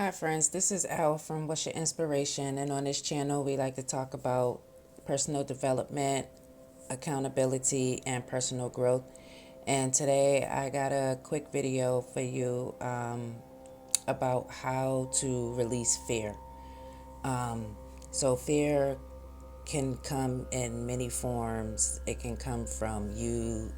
Hi, friends. This is Al from What's Your Inspiration, and on this channel, we like to talk about personal development, accountability, and personal growth. And today, I got a quick video for you about how to release fear. So, fear can come in many forms. It can come from you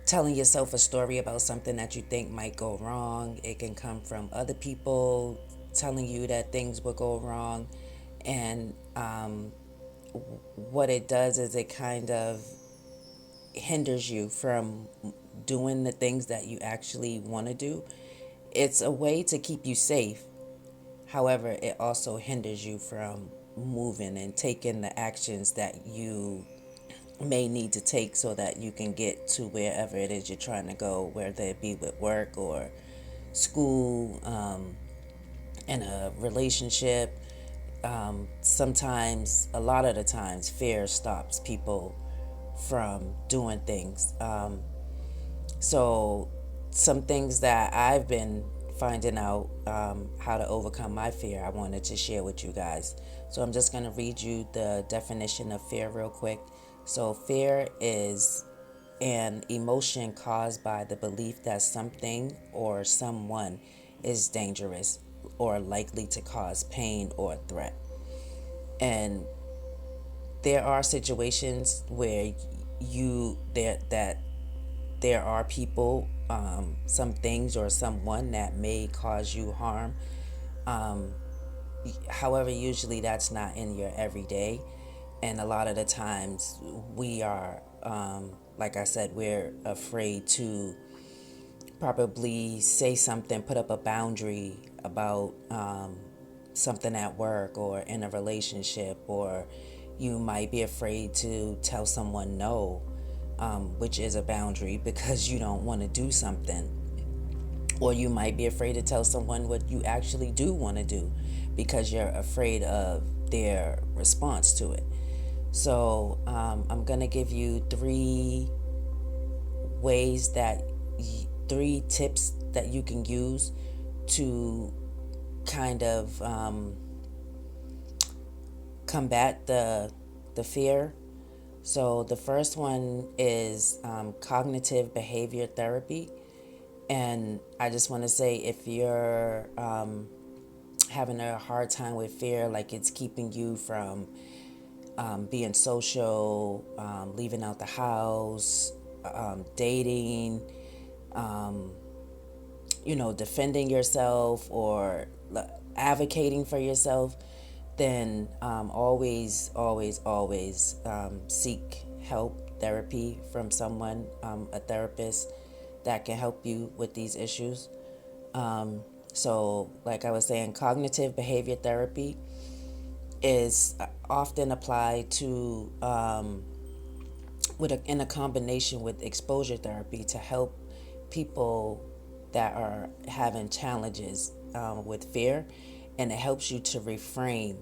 telling yourself a story about something that you think might go wrong. It can come from other people telling you that things will go wrong. And what it does is it kind of hinders you from doing the things that you actually want to do. It's a way to keep you safe. However, it also hinders you from moving and taking the actions that you may need to take so that you can get to wherever it is you're trying to go, whether it be with work or school, in a relationship. Sometimes, a lot of the times, fear stops people from doing things. So, some things that I've been finding out how to overcome my fear, I wanted to share with you guys. So, I'm just going to read you the definition of fear real quick. So, fear is an emotion caused by the belief that something or someone is dangerous or likely to cause pain or threat. And there are situations where there are people, some things or someone that may cause you harm. However, usually that's not in your everyday. And a lot of the times we are, like I said, we're afraid to probably say something, put up a boundary about something at work or in a relationship, or you might be afraid to tell someone no, which is a boundary because you don't want to do something. Or you might be afraid to tell someone what you actually do want to do because you're afraid of their response to it. So I'm going to give you ways that, three tips that you can use to kind of combat the fear. So the first one is cognitive behavior therapy. And I just want to say, if you're having a hard time with fear, like it's keeping you from being social, leaving out the house, dating, defending yourself or advocating for yourself, then always seek help, therapy from someone, a therapist that can help you with these issues. So, like I was saying, cognitive behavior therapy is often applied to in a combination with exposure therapy to help people that are having challenges with fear, and it helps you to reframe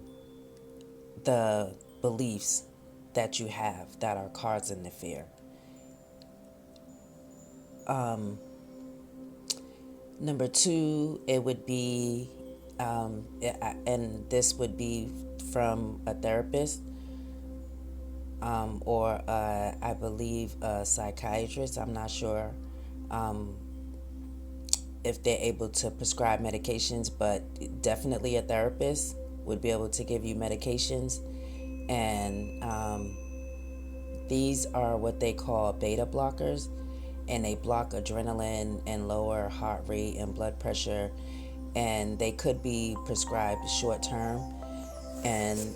the beliefs that you have that are causing the fear. Number two, it would be, and this would be from a therapist, or I believe a psychiatrist. I'm not sure if they're able to prescribe medications, but definitely a therapist would be able to give you medications. And these are what they call beta blockers, and they block adrenaline and lower heart rate and blood pressure. And they could be prescribed short term. And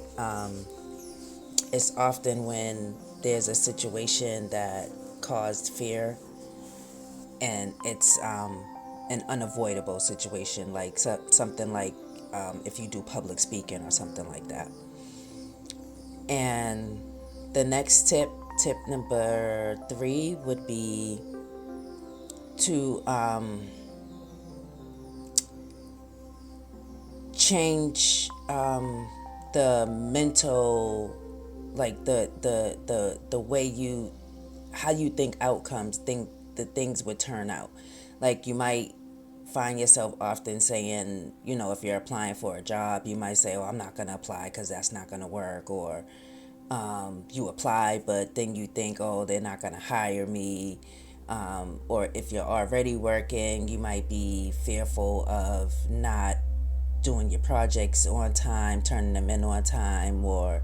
it's often when there's a situation that caused fear, and it's an unavoidable situation, like something like if you do public speaking or something like that. And the next tip number three, would be to change the mental, like the way you, how you think outcomes, think the things would turn out. Like you might find yourself often saying, if you're applying for a job, you might say, oh, I'm not going to apply because that's not going to work. Or you apply, but then you think, oh, they're not going to hire me. Or if you're already working, you might be fearful of not doing your projects on time, turning them in on time, or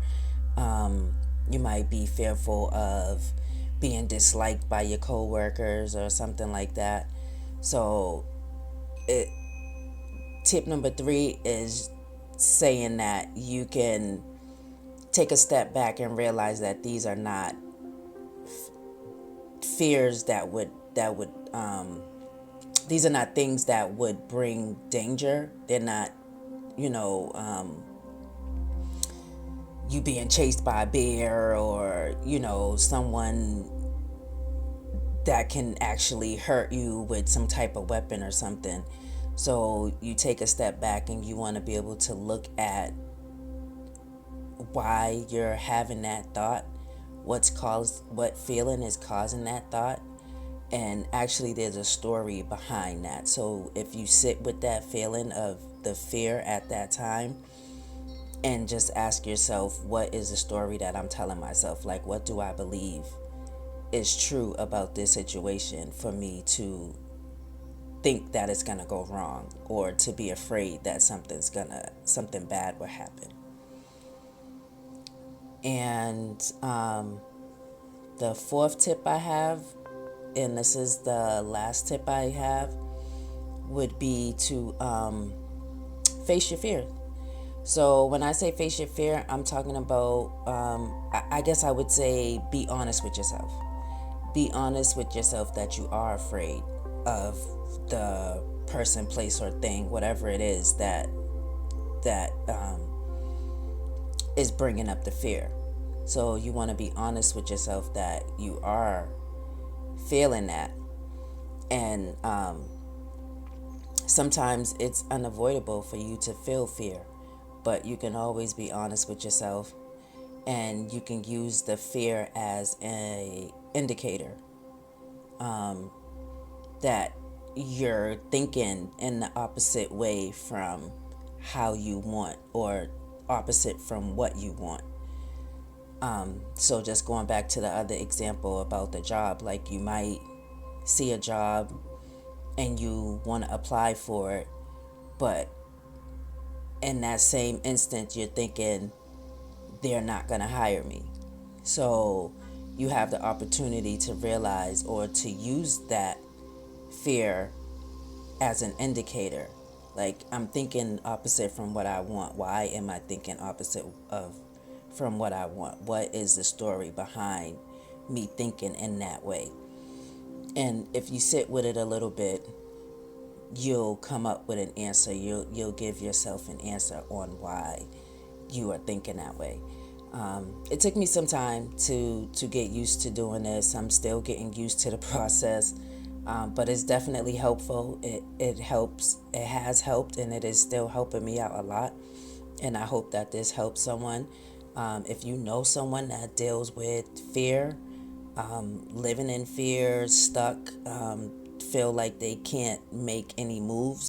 you might be fearful of being disliked by your coworkers or something like that. So, it, tip number 3 is saying that you can take a step back and realize that these are not fears these are not things that would bring danger. They're not, you know, you being chased by a bear, or someone that can actually hurt you with some type of weapon or something. So you take a step back and you want to be able to look at why you're having that thought, what feeling is causing that thought, and actually there's a story behind that. So if you sit with that feeling of the fear at that time and just ask yourself, what is the story that I'm telling myself? Like, what do I believe is true about this situation for me to think that it's gonna go wrong, or to be afraid that something bad will happen. And the 4th tip I have, and this is the last tip I have, would be to face your fear. So when I say face your fear, I'm talking about, I guess I would say, be honest with yourself. Be honest with yourself that you are afraid of the person, place, or thing, whatever it is that is bringing up the fear. So you want to be honest with yourself that you are feeling that. And sometimes it's unavoidable for you to feel fear, but you can always be honest with yourself, and you can use the fear as a indicator that you're thinking in the opposite way from how you want, or opposite from what you want. So just going back to the other example about the job, like you might see a job and you want to apply for it, but in that same instant you're thinking, they're not going to hire me. So you have the opportunity to realize, or to use that fear as an indicator. Like, I'm thinking opposite from what I want. Why am I thinking opposite from what I want? What is the story behind me thinking in that way? And if you sit with it a little bit, you'll come up with an answer. You'll give yourself an answer on why you are thinking that way. It took me some time to get used to doing this. I'm still getting used to the process, but it's definitely helpful. It helps. It has helped, and it is still helping me out a lot. And I hope that this helps someone. If you know someone that deals with fear, living in fear, stuck, feel like they can't make any moves,